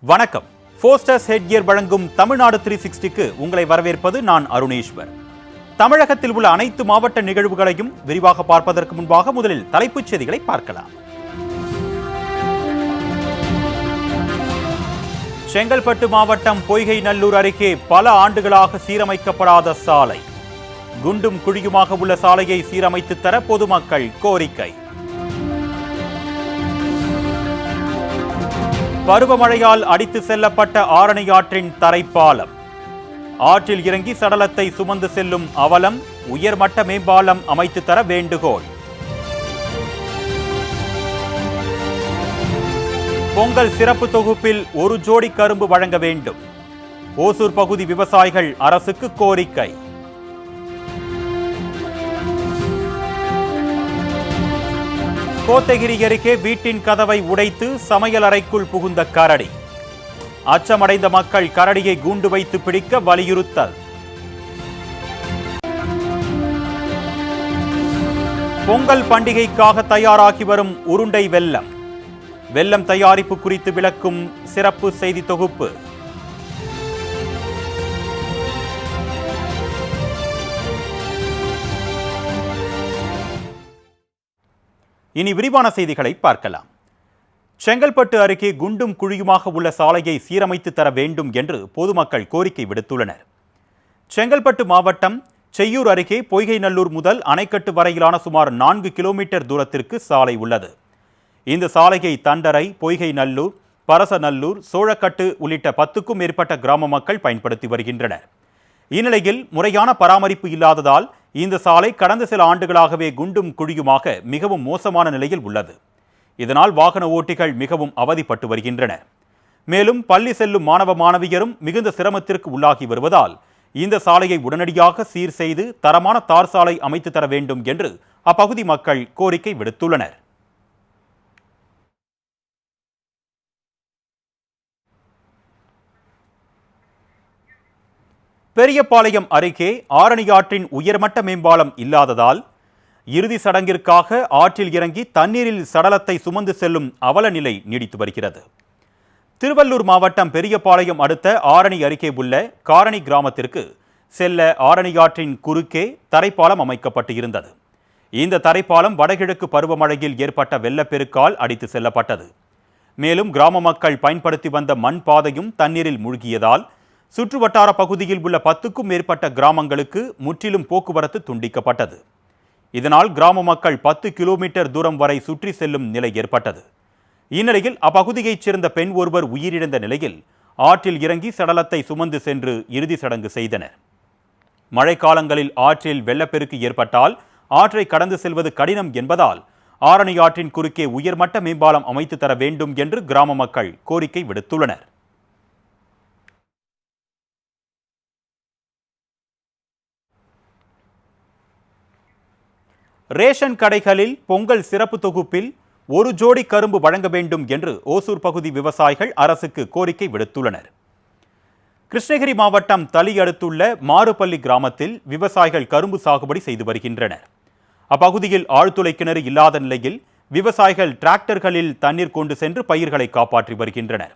வணக்கம். Posters headgear வழங்கும் தமிழ்நாடு 360க்கு உங்களை வரவேற்பது நான் அருணேஸ்வர். தமிழகத்தில் உள்ள அனைத்து மாவட்ட நிகழ்வுகளையும் விரிவாக பார்ப்பதற்கு முன்பாக முதலில் தலைப்புச் செய்திகளை பார்க்கலாம். செங்கல்பட்டு மாவட்டம் பொய்கை நல்லூர் அருகே பல ஆண்டுகளாக சீரமைக்கப்படாத சாலை. குண்டும் குழியுமாக உள்ள சாலையை சீரமைத்து தர பொதுமக்கள் கோரிக்கை. பருவமழையால் அடித்து செல்லப்பட்ட ஆரணி ஆற்றின் தரைப்பாலம். ஆற்றில் இறங்கி சடலத்தை சுமந்து செல்லும் அவலம். உயர்மட்ட மேம்பாலம் அமைத்து தர வேண்டுகோள். பொங்கல் சிறப்பு தொகுப்பில் ஒரு ஜோடி கரும்பு வழங்க வேண்டும். ஓசூர் பகுதி விவசாயிகள் அரசுக்கு கோரிக்கை. கோத்தகிரி அருகே வீட்டின் கதவை உடைத்து சமையல் அறைக்குள் புகுந்த கரடி. அச்சமடைந்த மக்கள் கரடியை கூண்டு வைத்து பிடிக்க வலியுறுத்தல். பொங்கல் பண்டிகைக்காக தயாராகி வரும் உருண்டை வெல்லம். வெல்லம் தயாரிப்பு குறித்து விளக்கும் சிறப்பு செய்தி தொகுப்பு. இனி விரிவான செய்திகளை பார்க்கலாம். செங்கல்பட்டு அருகே குண்டும் குழியுமாக உள்ள சாலையை சீரமைத்து தர வேண்டும் என்று பொதுமக்கள் கோரிக்கை விடுத்துள்ளனர். செங்கல்பட்டு மாவட்டம் செய்யூர் அருகே பொய்கை நல்லூர் முதல் அணைக்கட்டு வரையிலான சுமார் 4 கிலோமீட்டர் தூரத்திற்கு சாலை உள்ளது. இந்த சாலையை தண்டரை, பொய்கை நல்லூர், பரசநல்லூர், சோழக்கட்டு உள்ளிட்ட 10க்கும் மேற்பட்ட கிராம மக்கள் பயன்படுத்தி வருகின்றனர். இந்நிலையில் முறையான பராமரிப்பு இல்லாததால் இந்த சாலை கடந்த சில ஆண்டுகளாகவே குண்டும் குழியுமாக மிகவும் மோசமான நிலையில் உள்ளது. இதனால் வாகன ஓட்டிகள் மிகவும் அவதிப்பட்டு வருகின்றனர். மேலும் பள்ளி செல்லும் மாணவ மாணவியரும் மிகுந்த சிரமத்திற்கு உள்ளாகி வருவதால் இந்த சாலையை உடனடியாக சீர் செய்து தரமான தார் சாலை அமைத்து தர வேண்டும் என்று அப்பகுதி மக்கள் கோரிக்கை விடுத்துள்ளனர். பெரியபாளையம் அருகே ஆரணி ஆற்றின் உயர்மட்ட மேம்பாலம் இல்லாததால் இறுதி சடங்கிற்காக ஆற்றில் இறங்கி தண்ணீரில் சடலத்தை சுமந்து செல்லும் அவல நிலை நீடித்து வருகிறது. திருவள்ளூர் மாவட்டம் பெரியபாளையம் அடுத்த ஆரணி அருகே உள்ள காரணி கிராமத்திற்கு செல்ல ஆரணி ஆற்றின் குறுக்கே தரைப்பாலம் அமைக்கப்பட்டு இருந்தது. இந்த தரைப்பாலம் வடகிழக்கு பருவமழையில் ஏற்பட்ட வெள்ளப்பெருக்கால் அடித்து செல்லப்பட்டது. மேலும் கிராம மக்கள் பயன்படுத்தி வந்த மண் பாதையும் தண்ணீரில் மூழ்கியதால் சுற்றுவட்டார பகுதியில் உள்ள 10க்கும் மேற்பட்ட கிராமங்களுக்கு முற்றிலும் போக்குவரத்து துண்டிக்கப்பட்டது. இதனால் கிராம மக்கள் 10 கிலோமீட்டர் தூரம் வரை சுற்றி செல்லும் நிலை ஏற்பட்டது. இந்நிலையில் அப்பகுதியைச் சேர்ந்த பெண் ஒருவர் உயிரிழந்த நிலையில் ஆற்றில் இறங்கி சடலத்தை சுமந்து சென்று இறுதி சடங்கு செய்தனர். மழைக்காலங்களில் ஆற்றில் வெள்ளப்பெருக்கு ஏற்பட்டால் ஆற்றை கடந்து செல்வது கடினம் என்பதால் ஆரணி ஆற்றின் குறுக்கே உயர்மட்ட மேம்பாலம் அமைத்து தர வேண்டும் என்று கிராம மக்கள் கோரிக்கை விடுத்துள்ளனர். ரேஷன் கடைகளில் பொங்கல் சிறப்பு தொகுப்பில் ஒரு ஜோடி கரும்பு வழங்க வேண்டும் என்று ஓசூர் பகுதி விவசாயிகள் அரசுக்கு கோரிக்கை விடுத்துள்ளனர். கிருஷ்ணகிரி மாவட்டம் தளி அடுத்துள்ள மாறுபள்ளி கிராமத்தில் விவசாயிகள் கரும்பு சாகுபடி செய்து வருகின்றனர். அப்பகுதியில் ஆழ்துளை கிணறு இல்லாத நிலையில் விவசாயிகள் டிராக்டர்களில் தண்ணீர் கொண்டு சென்று பயிர்களை காப்பாற்றி வருகின்றனர்.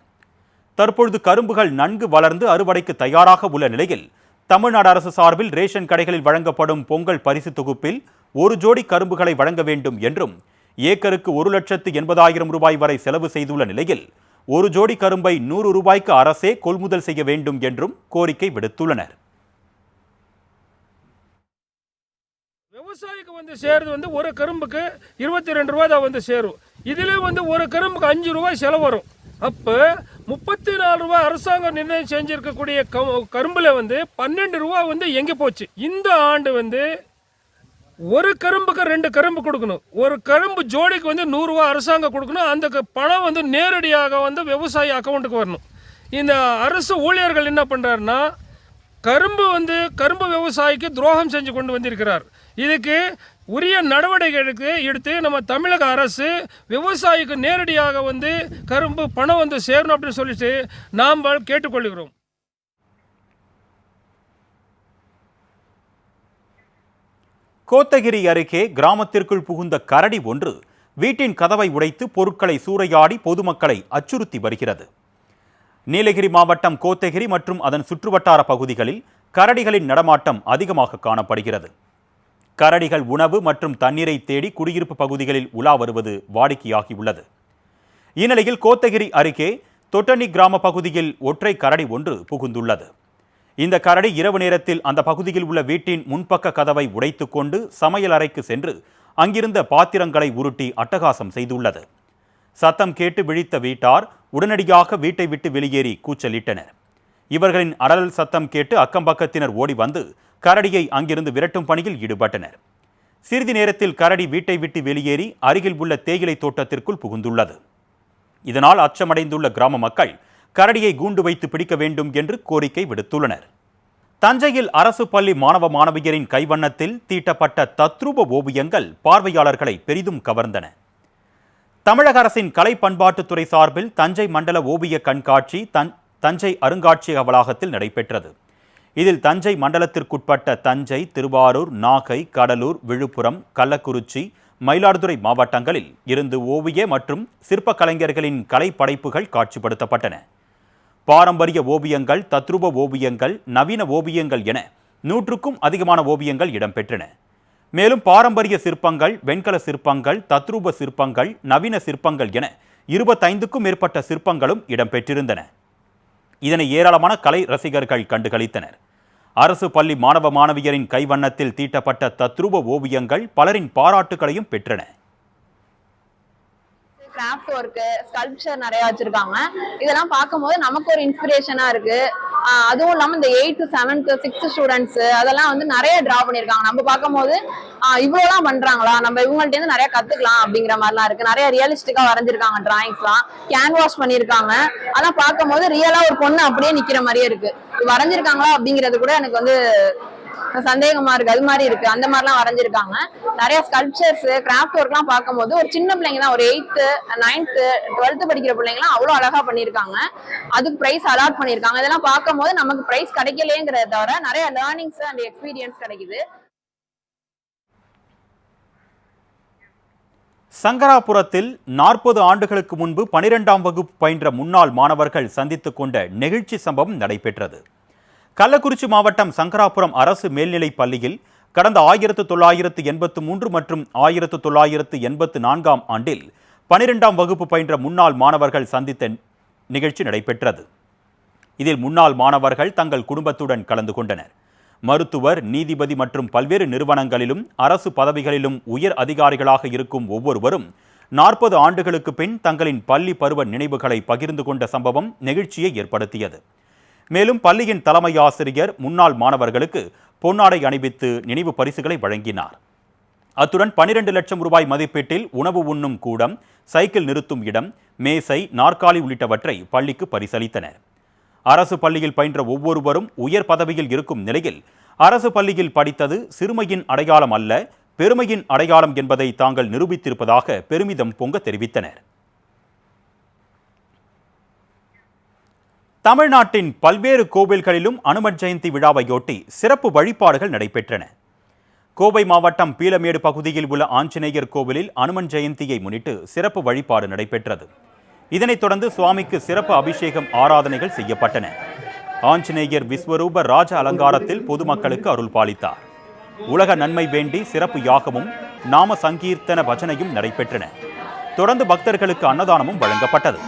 தற்பொழுது கரும்புகள் நன்கு வளர்ந்து அறுவடைக்கு தயாராக உள்ள நிலையில் தமிழ்நாடு அரசு சார்பில் ரேஷன் கடைகளில் வழங்கப்படும் பொங்கல் பரிசு தொகுப்பில் ஒரு ஜோடி கரும்புகளை வழங்க வேண்டும் என்றும் ஏக்கருக்கு 1,80,000 ரூபாய் வரை செலவு செய்துள்ள நிலையில் ஒரு ஜோடி கரும்பை 100 ரூபாய்க்கு அரசே கொள்முதல் செய்ய வேண்டும் என்றும் கோரிக்கை விடுத்துள்ளனர். விவசாயிக்கு சேருது ஒரு கரும்புக்கு 22 ரூபாய் தான் சேரும். இதுல ஒரு கரும்புக்கு 5 ரூபாய் செலவு வரும். அப்ப 34 ரூபாய் அரசாங்கம் நிர்ணயம் செஞ்சிருக்கக்கூடிய கரும்புல 12 ரூபாய் எங்க போச்சு? இந்த ஆண்டு ஒரு கரும்புக்கு 2 கரும்பு கொடுக்கணும். ஒரு கரும்பு ஜோடிக்கு 100 ரூபாய் அரசாங்கம் கொடுக்கணும். அந்த பணம் நேரடியாக விவசாயி அக்கௌண்ட்டுக்கு வரணும். இந்த அரசு ஊழியர்கள் என்ன பண்றாருன்னா கரும்பு கரும்பு விவசாயிக்கு துரோகம் செஞ்சு கொண்டு வந்திருக்கிறார். இதுக்கு உரிய நடவடிக்கை எடுத்து நம்ம தமிழக அரசு விவசாயிக்கு நேரடியாக கரும்பு பணம் சேரணும் அப்படின்னு சொல்லிட்டு நாம் கேட்டுக்கொள்கிறோம். கோத்தகிரி அருகே கிராமத்திற்குள் புகுந்த கரடி ஒன்று வீட்டின் கதவை உடைத்து பொருட்களை சூறையாடி பொதுமக்களை அச்சுறுத்தி வருகிறது. நீலகிரி மாவட்டம் கோத்தகிரி மற்றும் அதன் சுற்றுவட்டார பகுதிகளில் கரடிகளின் நடமாட்டம் அதிகமாக காணப்படுகிறது. கரடிகள் உணவு மற்றும் தண்ணீரை தேடி குடியிருப்பு பகுதிகளில் உலா வருவது வாடிக்கையாகியுள்ளது. இந்நிலையில் கோத்தகிரி அருகே தொட்டனி கிராம பகுதியில் ஒற்றை கரடி ஒன்று புகுந்துள்ளது. இந்த கரடி இரவு நேரத்தில் அந்த பகுதியில் உள்ள வீட்டின் முன்பக்க கதவை உடைத்துக் கொண்டு சமையல் அறைக்கு சென்று அங்கிருந்த பாத்திரங்களை உருட்டி அட்டகாசம் செய்துள்ளது. சத்தம் கேட்டு விழித்த வீட்டார் உடனடியாக வீட்டை விட்டு வெளியேறி கூச்சலிட்டனர். இவர்களின் அலறல் சத்தம் கேட்டு அக்கம்பக்கத்தினர் ஓடி வந்து கரடியை அங்கிருந்து விரட்டும் பணியில் ஈடுபட்டனர். சிறிது நேரத்தில் கரடி வீட்டை விட்டு வெளியேறி அருகில் உள்ள தேயிலை தோட்டத்திற்குள் புகுந்துள்ளது. இதனால் அச்சமடைந்துள்ள கிராம மக்கள் கரடியை கூண்டு வைத்து பிடிக்க வேண்டும் என்று கோரிக்கை விடுத்துள்ளனர். தஞ்சையில் அரசு பள்ளி மாணவ மாணவியரின் கைவண்ணத்தில் தீட்டப்பட்ட தத்ரூப ஓவியங்கள் பார்வையாளர்களை பெரிதும் கவர்ந்தன. தமிழக அரசின் கலை பண்பாட்டுத்துறை சார்பில் தஞ்சை மண்டல ஓவிய கண்காட்சி தஞ்சை அருங்காட்சியக வளாகத்தில் நடைபெற்றது. இதில் தஞ்சை மண்டலத்திற்குட்பட்ட தஞ்சை, திருவாரூர், நாகை, கடலூர், விழுப்புரம், கள்ளக்குறிச்சி, மயிலாடுதுறை மாவட்டங்களில் இருந்து ஓவிய மற்றும் சிற்ப கலைஞர்களின் கலை படைப்புகள் காட்சிப்படுத்தப்பட்டன. பாரம்பரிய ஓவியங்கள், தத்ரூப ஓவியங்கள், நவீன ஓவியங்கள் என 100க்கும் அதிகமான ஓவியங்கள் இடம்பெற்றன. மேலும் பாரம்பரிய சிற்பங்கள், வெண்கல சிற்பங்கள், தத்ரூப சிற்பங்கள், நவீன சிற்பங்கள் என 25க்கும் மேற்பட்ட சிற்பங்களும் இடம்பெற்றிருந்தன. இதனை ஏராளமான கலை ரசிகர்கள் கண்டுகளித்தனர். அரசு பள்ளி மாணவ மாணவியரின் கைவண்ணத்தில் தீட்டப்பட்ட தத்ரூப ஓவியங்கள் பலரின் பாராட்டுகளையும் பெற்றன. கிராஃப்ட் ஒர்க், ஸ்கல்ப்சர் நிறைய வச்சிருக்காங்க. இதெல்லாம் பார்க்கும்போது நமக்கு ஒரு இன்ஸ்பிரேஷனா இருக்கு. அதுவும் இல்லாம இந்த 8th, 7th, 6th ஸ்டூடெண்ட்ஸ் அதெல்லாம் வந்து நிறைய டிரா பண்ணிருக்காங்க. நம்ம பார்க்கும்போது இவ்வளவுலாம் பண்றாங்களா, நம்ம இவங்கள்ட்ட இருந்து நிறைய கத்துக்கலாம் அப்படிங்கிற மாதிரிலாம் இருக்கு. நிறைய ரியலிஸ்டிக்கா வரைஞ்சிருக்காங்க. டிராயிங்ஸ்லாம் கேன்வாஷ் பண்ணிருக்காங்க. அதெல்லாம் பார்க்கும்போது ரியலா ஒரு பொண்ணு அப்படியே நிக்கிற மாதிரியே இருக்கு. வரைஞ்சிருக்காங்களா அப்படிங்கிறது கூட எனக்கு வந்து சந்தேகமா இருக்கு. அது மாதிரி இருக்கு. அந்த மாதிரிலாம் வரைஞ்சிருக்காங்க. நிறைய ஸ்கல்ப்சர்ஸ், கிராஃப்ட் ஒர்க் எல்லாம் பார்க்கும்போது ஒரு சின்ன பிள்ளைங்க தான், ஒரு 8th, 9th, 12th படிக்கிற பிள்ளைங்கலாம் அவ்வளவு அழகா பண்ணிருக்காங்க. அதுக்கு பிரைஸ் அலாட் பண்ணிருக்காங்க. இதெல்லாம் பார்க்கும்போது நமக்கு பிரைஸ் கிடைக்கலையேங்கிறத தவிர நிறைய லேர்னிங்ஸ் அண்ட் எக்ஸ்பீரியன்ஸ் கிடைக்குது. சங்கராபுரத்தில் 40 ஆண்டுகளுக்கு முன்பு 12ஆம் வகுப்பு பயின்ற முன்னாள் மாணவர்கள் சந்தித்துக் கொண்ட நெகிழ்ச்சி சம்பவம் நடைபெற்றது. கள்ளக்குறிச்சி மாவட்டம் சங்கராபுரம் அரசு மேல்நிலைப் பள்ளியில் கடந்த 1983 மற்றும் 1984ஆம் ஆண்டில் 12ஆம் வகுப்பு பயின்ற முன்னாள் மாணவர்கள் சந்தித்த நிகழ்ச்சி நடைபெற்றது. இதில் முன்னாள் மாணவர்கள் தங்கள் குடும்பத்துடன் கலந்து கொண்டனர். மருத்துவர், நீதிபதி மற்றும் பல்வேறு நிறுவனங்களிலும் அரசு பதவிகளிலும் உயர் அதிகாரிகளாக இருக்கும் ஒவ்வொருவரும் 40 ஆண்டுகளுக்கு பின் தங்களின் பள்ளி பருவ நினைவுகளை பகிர்ந்து கொண்ட சம்பவம் நெகிழ்ச்சியை ஏற்படுத்தியது. மேலும் பள்ளியின் தலைமை ஆசிரியர் முன்னாள் மாணவர்களுக்கு பொன்னாடை அணிவித்து நினைவு பரிசுகளை வழங்கினார். அத்துடன் 12 லட்சம் ரூபாய் மதிப்பீட்டில் உணவு உண்ணும் கூடம், சைக்கிள் நிறுத்தும் இடம், மேசை, நாற்காலி உள்ளிட்டவற்றை பள்ளிக்கு பரிசளித்தனர். அரசு பள்ளியில் பயின்ற ஒவ்வொருவரும் உயர் பதவியில் இருக்கும் நிலையில் அரசு பள்ளியில் படித்தது சிறுமையின் அடையாளம் அல்ல, பெருமையின் அடையாளம் என்பதை தாங்கள் நிரூபித்திருப்பதாக பெருமிதம் பொங்க தெரிவித்தனர். தமிழ்நாட்டின் பல்வேறு கோவில்களிலும் அனுமன் ஜெயந்தி விழாவையொட்டி சிறப்பு வழிபாடுகள் நடைபெற்றன. கோவை மாவட்டம் பீளமேடு பகுதியில் உள்ள ஆஞ்சநேயர் கோவிலில் அனுமன் ஜெயந்தியை முன்னிட்டு சிறப்பு வழிபாடு நடைபெற்றது. இதனைத் தொடர்ந்து சுவாமிக்கு சிறப்பு அபிஷேகம், ஆராதனைகள் செய்யப்பட்டன. ஆஞ்சநேயர் விஸ்வரூப ராஜ அலங்காரத்தில் பொதுமக்களுக்கு அருள் பாலித்தார். உலக நன்மை வேண்டி சிறப்பு யாகமும் நாம சங்கீர்த்தன பஜனையும் நடைபெற்றன. தொடர்ந்து பக்தர்களுக்கு அன்னதானமும் வழங்கப்பட்டது.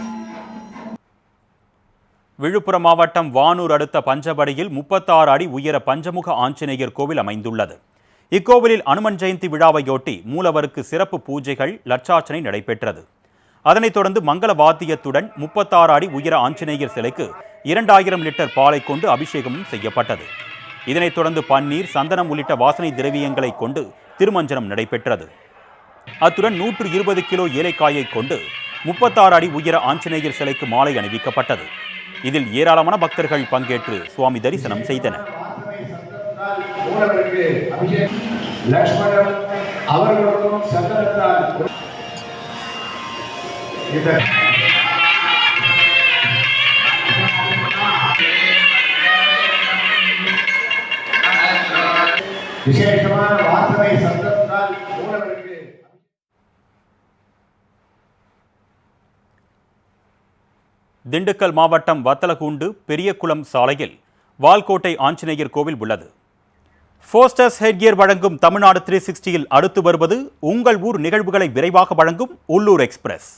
விழுப்புரம் மாவட்டம் வானூர் அடுத்த பஞ்சபடியில் 36 அடி உயர பஞ்சமுக ஆஞ்சநேயர் கோவில் அமைந்துள்ளது. இக்கோவிலில் அனுமன் ஜெயந்தி விழாவையொட்டி மூலவருக்கு சிறப்பு பூஜைகள், லட்சார்ச்சனை நடைபெற்றது. அதனைத் தொடர்ந்து மங்கள வாத்தியத்துடன் 36 அடி உயர ஆஞ்சநேயர் சிலைக்கு 2000 லிட்டர் பாலை கொண்டு அபிஷேகமும் செய்யப்பட்டது. இதனைத் தொடர்ந்து பன்னீர், சந்தனம் உள்ளிட்ட வாசனை திரவியங்களை கொண்டு திருமஞ்சனம் நடைபெற்றது. அத்துடன் 120 கிலோ ஏலைக்காயை கொண்டு 36 அடி உயர ஆஞ்சநேயர் சிலைக்கு மாலை அணிவிக்கப்பட்டது. இதில் ஏராளமான பக்தர்கள் பங்கேற்று சுவாமி தரிசனம் செய்தனர். விசேஷமான வாசனை சத்தத்தால் மூலவருக்கு திண்டுக்கல் மாவட்டம் வத்தலகுண்டு பெரியகுளம் சாலையில் வால்கோட்டை ஆஞ்சநேயர் கோவில் உள்ளது. ஃபோஸ்டர்ஸ் ஹெட்கியர் வழங்கும் தமிழ்நாடு 360யில் அடுத்து வருவது உங்கள் ஊர் நிகழ்வுகளை விரைவாக வழங்கும் உள்ளூர் எக்ஸ்பிரஸ்.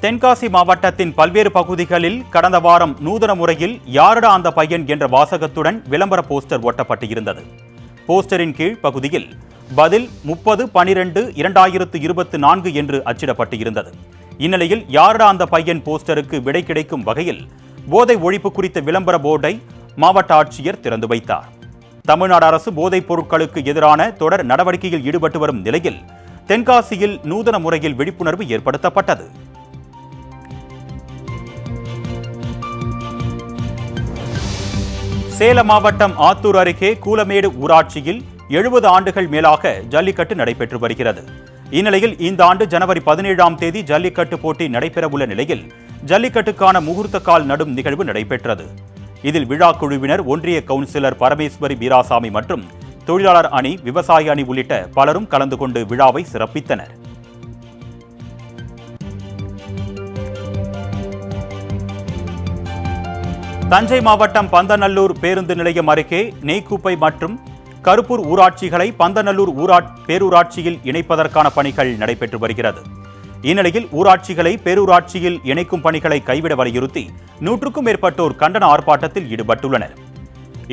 தென்காசி மாவட்டத்தின் பல்வேறு பகுதிகளில் கடந்த வாரம் நூதன முறையில் யாரடா அந்த பையன் என்ற வாசகத்துடன் விளம்பர போஸ்டர் ஒட்டப்பட்டு இருந்தது. போஸ்டரின் கீழ் பகுதியில் பதில் 30/12/2024 என்று அச்சிடப்பட்டு இருந்தது. இந்நிலையில் யாரடா அந்த பையன் போஸ்டருக்கு விடை கிடைக்கும் வகையில் போதை ஒழிப்பு குறித்த விளம்பர போர்டை மாவட்ட ஆட்சியர் திறந்து வைத்தார். தமிழ்நாடு அரசு போதைப் பொருட்களுக்கு எதிரான தொடர் நடவடிக்கையில் ஈடுபட்டு வரும் நிலையில் தென்காசியில் நூதன முறையில் விழிப்புணர்வு ஏற்படுத்தப்பட்டது. சேலம் மாவட்டம் ஆத்தூர் அருகே கூலமேடு ஊராட்சியில் 70 ஆண்டுகள் மேலாக ஜல்லிக்கட்டு நடைபெற்று வருகிறது. இந்நிலையில் இந்த ஆண்டு ஜனவரி 17ஆம் தேதி ஜல்லிக்கட்டு போட்டி நடைபெறவுள்ள நிலையில் ஜல்லிக்கட்டுக்கான முகூர்த்த கால் நடும் நிகழ்வு நடைபெற்றது. இதில் விழா குழுவினர், ஒன்றிய கவுன்சிலர் பரமேஸ்வரி வீராசாமி மற்றும் தொழிலாளர் அணி, விவசாய அணி உள்ளிட்ட பலரும் கலந்து கொண்டு விழாவை சிறப்பித்தனர். தஞ்சை மாவட்டம் பந்தநல்லூர் பேருந்து நிலையம் அருகே நெய்க்குப்பை மற்றும் கருப்பூர் ஊராட்சிகளை பந்தநல்லூர் பேரூராட்சியில் இணைப்பதற்கான பணிகள் நடைபெற்று வருகிறது. இந்நிலையில் ஊராட்சிகளை பேரூராட்சியில் இணைக்கும் பணிகளை கைவிட வலியுறுத்தி 100க்கும் மேற்பட்டோர் கண்டன ஆர்ப்பாட்டத்தில் ஈடுபட்டுள்ளனர்.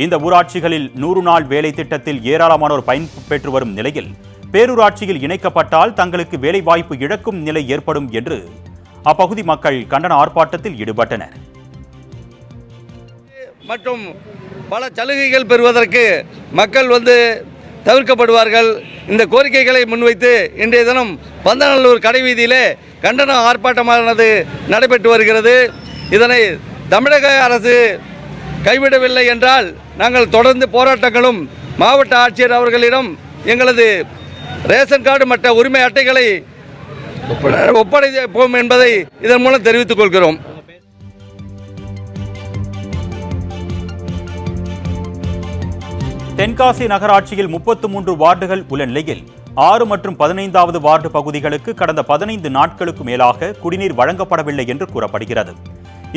இந்த ஊராட்சிகளில் 100 நாள் வேலை திட்டத்தில் ஏராளமானோர் பயன்பெற்று வரும் நிலையில் பேரூராட்சியில் இணைக்கப்பட்டால் தங்களுக்கு வேலைவாய்ப்பு இழக்கும் நிலை ஏற்படும் என்று அப்பகுதி மக்கள் கண்டன ஆர்ப்பாட்டத்தில் ஈடுபட்டனர். மற்றும் பல சலுகைகள் பெறுவதற்கு மக்கள் தவிர்க்கப்படுவார்கள். இந்த கோரிக்கைகளை முன்வைத்து இன்றைய தினம் பந்தநல்லூர் கடைவீதியிலே கண்டன ஆர்ப்பாட்டமானது நடைபெற்று வருகிறது. இதனை தமிழக அரசு கைவிடவில்லை என்றால் நாங்கள் தொடர்ந்து போராட்டங்களும் மாவட்ட ஆட்சியர் அவர்களிடம் எங்களது ரேஷன் கார்டு மற்ற உரிமை அட்டைகளை ஒப்படைப்போம் என்பதை இதன் மூலம் தெரிவித்துக் கொள்கிறோம். தென்காசி நகராட்சியில் 33 வார்டுகள் உள்ள நிலையில் 6 மற்றும் 15வது வார்டு பகுதிகளுக்கு கடந்த 15 நாட்களுக்கு மேலாக குடிநீர் வழங்கப்படவில்லை என்று கூறப்படுகிறது.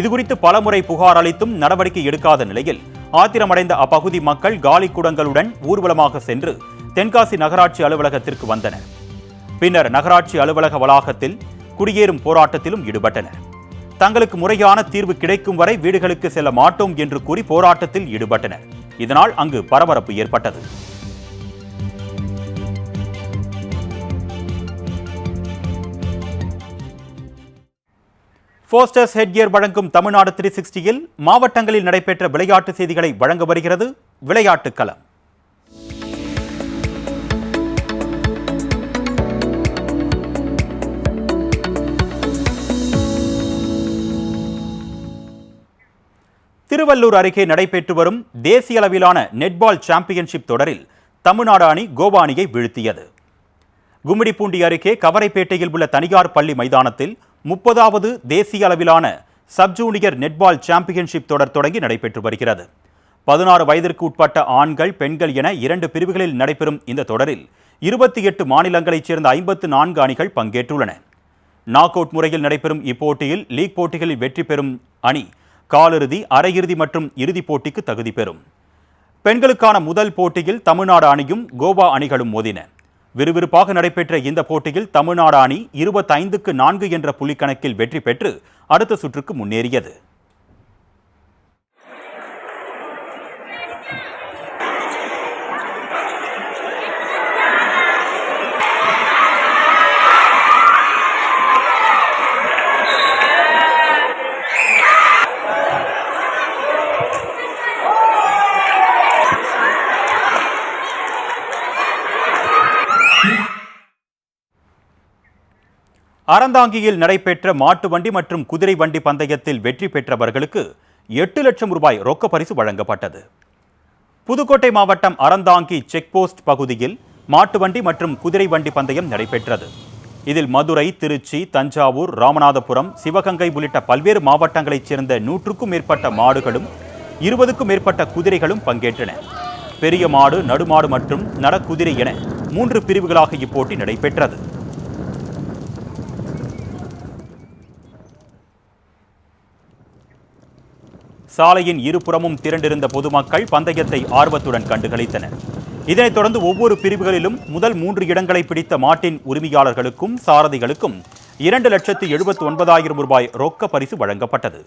இதுகுறித்து பலமுறை புகார் அளித்தும் நடவடிக்கை எடுக்காத நிலையில் ஆத்திரமடைந்த அப்பகுதி மக்கள் காலி குடங்களுடன் ஊர்வலமாக சென்று தென்காசி நகராட்சி அலுவலகத்திற்கு வந்தனர். பின்னர் நகராட்சி அலுவலக வளாகத்தில் குடியேறும் போராட்டத்திலும் ஈடுபட்டனர். தங்களுக்கு முறையான தீர்வு கிடைக்கும் வரை வீடுகளுக்கு செல்ல மாட்டோம் என்று கூறி போராட்டத்தில் ஈடுபட்டனர். இதனால் அங்கு பரபரப்பு ஏற்பட்டது. ஃபோஸ்டர்ஸ் ஹெட்கியர் வழங்கும் தமிழ்நாடு 360யில் மாவட்டங்களில் நடைபெற்ற விளையாட்டு செய்திகளை வழங்க வருகிறது விளையாட்டு களம். திருவள்ளூர் அருகே நடைபெற்று வரும் தேசிய அளவிலான நெட்பால் சாம்பியன்ஷிப் தொடரில் தமிழ்நாடு அணி கோவா அணியை வீழ்த்தியது. கும்மிடிப்பூண்டி அருகே கவரைப்பேட்டையில் உள்ள தனியார் பள்ளி மைதானத்தில் 30வது தேசிய அளவிலான சப் ஜூனியர் நெட்பால் சாம்பியன்ஷிப் தொடர் தொடங்கி நடைபெற்று வருகிறது. 16 வயதிற்கு உட்பட்ட ஆண்கள், பெண்கள் என 2 பிரிவுகளில் நடைபெறும் இந்த தொடரில் 28 மாநிலங்களைச் சேர்ந்த 54 அணிகள் பங்கேற்றுள்ளன. நாக் அவுட் முறையில் நடைபெறும் இப்போட்டியில் லீக் போட்டிகளில் வெற்றி பெறும் அணி காலிறுதி, அரையிறுதி மற்றும் இறுதிப் போட்டிக்கு தகுதி பெறும். பெண்களுக்கான முதல் போட்டியில் தமிழ்நாடு அணியும் கோவா அணிகளும் மோதின. விறுவிறுப்பாக நடைபெற்ற இந்த போட்டியில் தமிழ்நாடு அணி 25-4 என்ற புள்ளிக்கணக்கில் வெற்றி பெற்று அடுத்த சுற்றுக்கு முன்னேறியது. அறந்தாங்கியில் நடைபெற்ற மாட்டு வண்டி மற்றும் குதிரை வண்டி பந்தயத்தில் வெற்றி பெற்றவர்களுக்கு 8 லட்சம் ரூபாய் ரொக்க பரிசு வழங்கப்பட்டது. புதுக்கோட்டை மாவட்டம் அறந்தாங்கி செக் போஸ்ட் பகுதியில் மாட்டு வண்டி மற்றும் குதிரை வண்டி பந்தயம் நடைபெற்றது. இதில் மதுரை, திருச்சி, தஞ்சாவூர், ராமநாதபுரம், சிவகங்கை உள்ளிட்ட பல்வேறு மாவட்டங்களைச் சேர்ந்த 100க்கும் மேற்பட்ட மாடுகளும் 20க்கும் மேற்பட்ட குதிரைகளும் பங்கேற்றன. பெரிய மாடு, நடுமாடு மற்றும் நடக்குதிரை என 3 பிரிவுகளாக இப்போட்டி நடைபெற்றது. சாலையின் இருபுறமும் திரண்டிருந்த பொதுமக்கள் பந்தயத்தை ஆர்வத்துடன் கண்டுகளித்தனர். இதனைத் தொடர்ந்து ஒவ்வொரு பிரிவுகளிலும் முதல் 3 இடங்களை பிடித்த மாட்டின் உரிமையாளர்களுக்கும் சாரதிகளுக்கும் 2,79,000 ரூபாய் ரொக்க பரிசு வழங்கப்பட்டது.